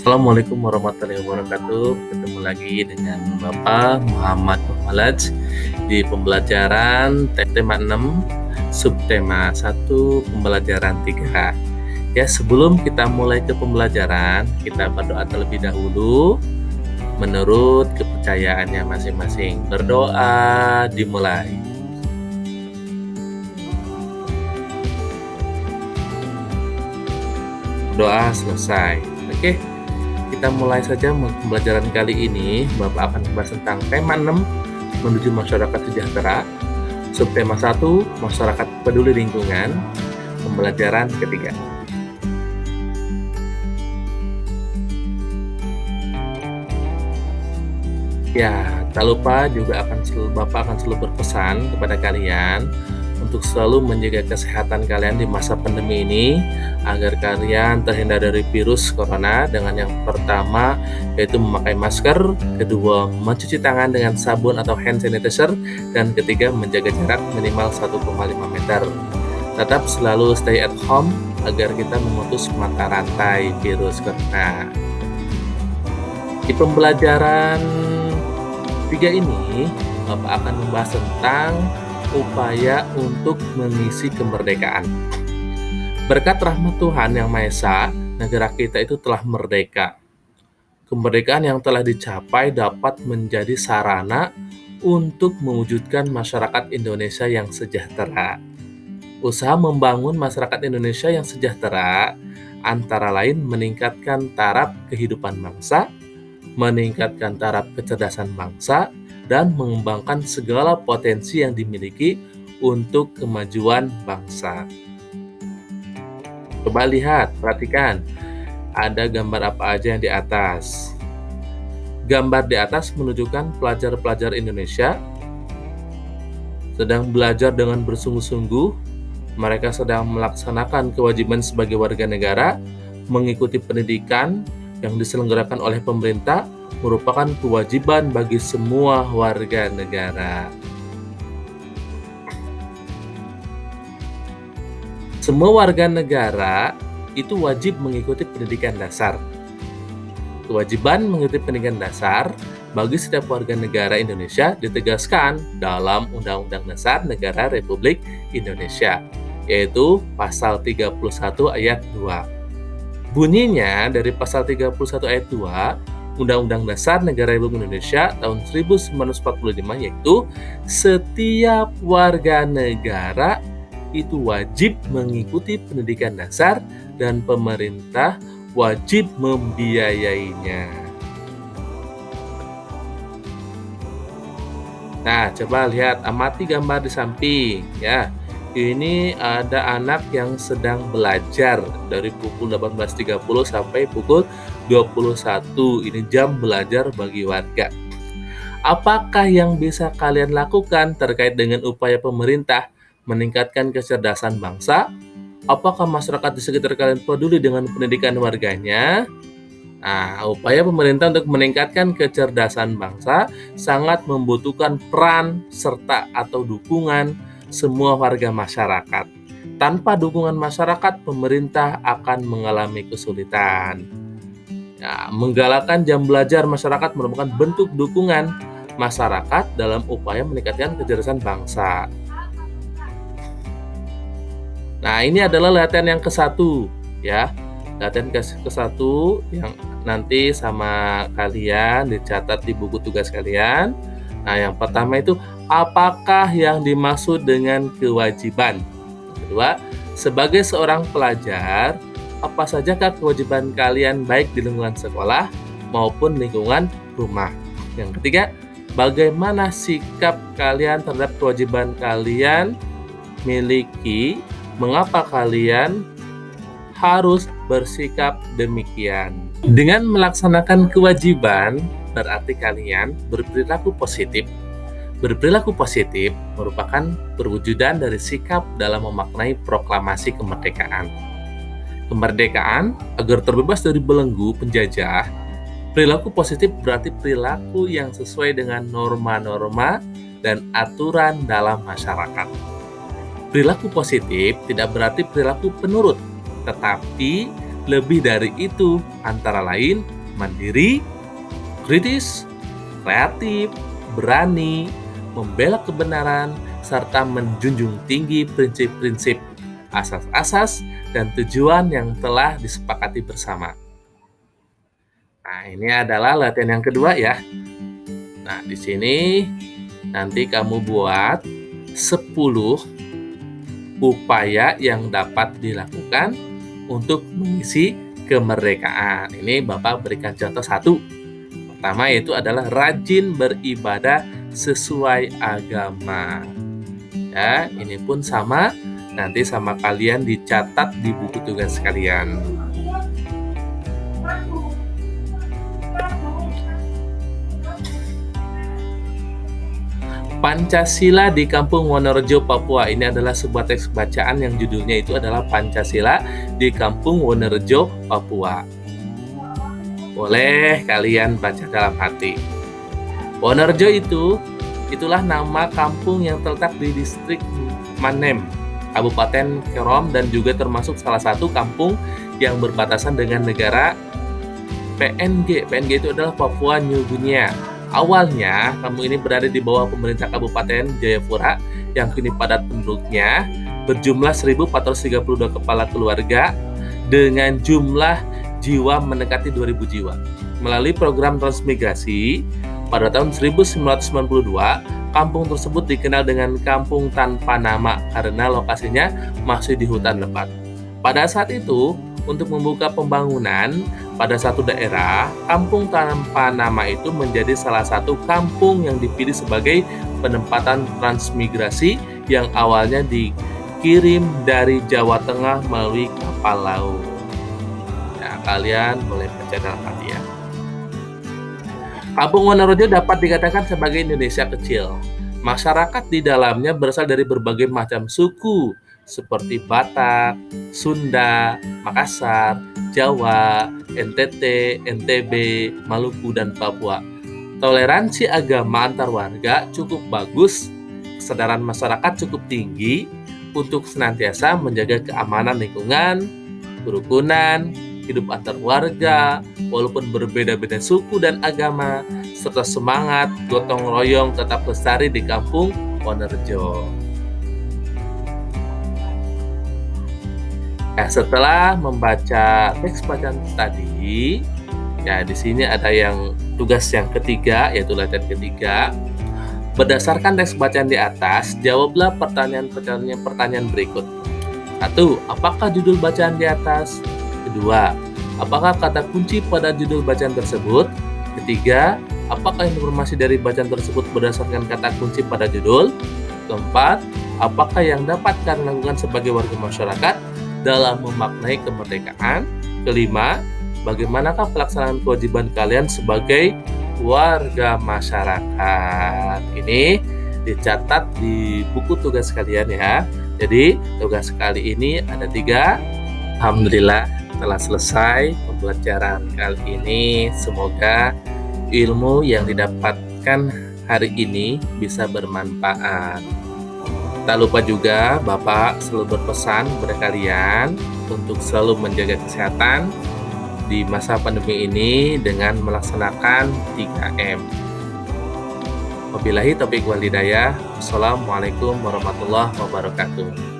Assalamualaikum warahmatullahi wabarakatuh. Ketemu lagi dengan Bapak Muhammad Muhammad di pembelajaran tema 6, subtema 1, pembelajaran 3. Ya, sebelum kita mulai ke pembelajaran, kita berdoa terlebih dahulu menurut kepercayaannya masing-masing. Berdoa dimulai. Doa selesai. Oke, kita mulai saja pembelajaran kali ini. Bapak akan membahas tentang tema 6, menuju masyarakat sejahtera. Subtema 1, masyarakat peduli lingkungan. Pembelajaran ketiga. Ya, tak lupa juga Bapak akan selalu berpesan kepada kalian untuk selalu menjaga kesehatan kalian di masa pandemi ini agar kalian terhindar dari virus corona dengan yang pertama yaitu memakai masker, kedua mencuci tangan dengan sabun atau hand sanitizer, dan ketiga menjaga jarak minimal 1,5 meter. Tetap selalu stay at home agar kita memutus mata rantai virus corona. Di pembelajaran 3 ini, Bapak akan membahas tentang upaya untuk mengisi kemerdekaan. Berkat rahmat Tuhan Yang Maha Esa, negara kita itu telah merdeka. Kemerdekaan yang telah dicapai dapat menjadi sarana untuk mewujudkan masyarakat Indonesia yang sejahtera. Usaha membangun masyarakat Indonesia yang sejahtera antara lain meningkatkan taraf kehidupan bangsa, meningkatkan taraf kecerdasan bangsa, dan mengembangkan segala potensi yang dimiliki untuk kemajuan bangsa. Coba lihat, perhatikan, ada gambar apa aja yang di atas. Gambar di atas menunjukkan pelajar-pelajar Indonesia sedang belajar dengan bersungguh-sungguh. Mereka sedang melaksanakan kewajiban sebagai warga negara, mengikuti pendidikan yang diselenggarakan oleh pemerintah merupakan kewajiban bagi semua warga negara. Semua warga negara itu wajib mengikuti pendidikan dasar. Kewajiban mengikuti pendidikan dasar bagi setiap warga negara Indonesia ditegaskan dalam Undang-Undang Dasar Negara Republik Indonesia, yaitu Pasal 31 Ayat 2. Bunyinya dari Pasal 31 Ayat 2 Undang-Undang Dasar Negara Republik Indonesia tahun 1945, yaitu setiap warga negara itu wajib mengikuti pendidikan dasar dan pemerintah wajib membiayainya. Nah, coba lihat, amati gambar di samping ya. Ini ada anak yang sedang belajar dari pukul 18.30 sampai pukul 21. Ini jam belajar bagi warga. Apakah yang bisa kalian lakukan terkait dengan upaya pemerintah meningkatkan kecerdasan bangsa? Apakah masyarakat di sekitar kalian peduli dengan pendidikan warganya? Nah, upaya pemerintah untuk meningkatkan kecerdasan bangsa sangat membutuhkan peran serta atau dukungan semua warga masyarakat. Tanpa dukungan masyarakat, pemerintah akan mengalami kesulitan. Ya, menggalakkan jam belajar masyarakat merupakan bentuk dukungan masyarakat dalam upaya meningkatkan kecerdasan bangsa. Nah, ini adalah latihan yang ke-1 ya. Latihan ke-1 yang nanti sama kalian dicatat di buku tugas kalian. Nah, yang pertama itu, apakah yang dimaksud dengan kewajiban? Kedua, sebagai seorang pelajar, apa sajakah kewajiban kalian baik di lingkungan sekolah maupun lingkungan rumah? Yang ketiga, bagaimana sikap kalian terhadap kewajiban kalian miliki? Mengapa kalian harus bersikap demikian? Dengan melaksanakan kewajiban, berarti kalian berperilaku positif. Berperilaku positif merupakan perwujudan dari sikap dalam memaknai proklamasi kemerdekaan. Kemerdekaan agar terbebas dari belenggu penjajah. Perilaku positif berarti perilaku yang sesuai dengan norma-norma dan aturan dalam masyarakat. Perilaku positif tidak berarti perilaku penurut, tetapi lebih dari itu, antara lain mandiri, kritis, kreatif, berani, membela kebenaran, serta menjunjung tinggi prinsip-prinsip, asas-asas, dan tujuan yang telah disepakati bersama. Nah, ini adalah latihan yang kedua ya. Nah, di sini nanti kamu buat 10 upaya yang dapat dilakukan untuk mengisi kemerdekaan. Ini Bapak berikan contoh satu. Pertama yaitu adalah rajin beribadah sesuai agama. Ya, ini pun sama, nanti sama kalian dicatat di buku tugas kalian. Pancasila di Kampung Wonorejo, Papua. Ini adalah sebuah teks bacaan yang judulnya itu adalah Pancasila di Kampung Wonorejo, Papua. Boleh kalian baca dalam hati. Wonorejo itulah nama kampung yang terletak di distrik Manem, Kabupaten Kerom, dan juga termasuk salah satu kampung yang berbatasan dengan negara PNG. PNG itu adalah Papua New Guinea. Awalnya, kampung ini berada di bawah pemerintah Kabupaten Jayapura yang kini padat penduduknya berjumlah 1.432 kepala keluarga dengan jumlah jiwa mendekati 2.000 jiwa. Melalui program transmigrasi, pada tahun 1992, kampung tersebut dikenal dengan kampung tanpa nama karena lokasinya masih di hutan lebat. Pada saat itu, untuk membuka pembangunan pada satu daerah, kampung tanpa nama itu menjadi salah satu kampung yang dipilih sebagai penempatan transmigrasi yang awalnya dikirim dari Jawa Tengah melalui kapal laut. Ya, kalian boleh baca dalam hati ya. Kampung Wonorejo dapat dikatakan sebagai Indonesia kecil. Masyarakat di dalamnya berasal dari berbagai macam suku, seperti Batak, Sunda, Makassar, Jawa, NTT, NTB, Maluku, dan Papua. Toleransi agama antar warga cukup bagus, kesadaran masyarakat cukup tinggi untuk senantiasa menjaga keamanan lingkungan, kerukunan, hidup antar warga, walaupun berbeda-beda suku dan agama, serta semangat gotong royong tetap lestari di Kampung Wonorejo. Nah, setelah membaca teks bacaan tadi, ya di sini ada yang tugas yang ketiga, yaitu latihan ketiga. Berdasarkan teks bacaan di atas, jawablah pertanyaan berikut. 1. Apakah judul bacaan di atas? 2. Apakah kata kunci pada judul bacaan tersebut? 3. Apakah informasi dari bacaan tersebut berdasarkan kata kunci pada judul? 4. Apakah yang dapat kalian lakukan sebagai warga masyarakat dalam memaknai kemerdekaan? 5. Bagaimanakah pelaksanaan kewajiban kalian sebagai warga masyarakat? Ini dicatat di buku tugas kalian ya. Jadi tugas kali ini ada 3. Alhamdulillah telah selesai pembelajaran kali ini. Semoga ilmu yang didapatkan hari ini bisa bermanfaat. Tak lupa juga Bapak selalu berpesan kepada kalian untuk selalu menjaga kesehatan di masa pandemi ini dengan melaksanakan 3M. Wabillahi taufiq wal hidayah. Wassalamualaikum warahmatullahi wabarakatuh.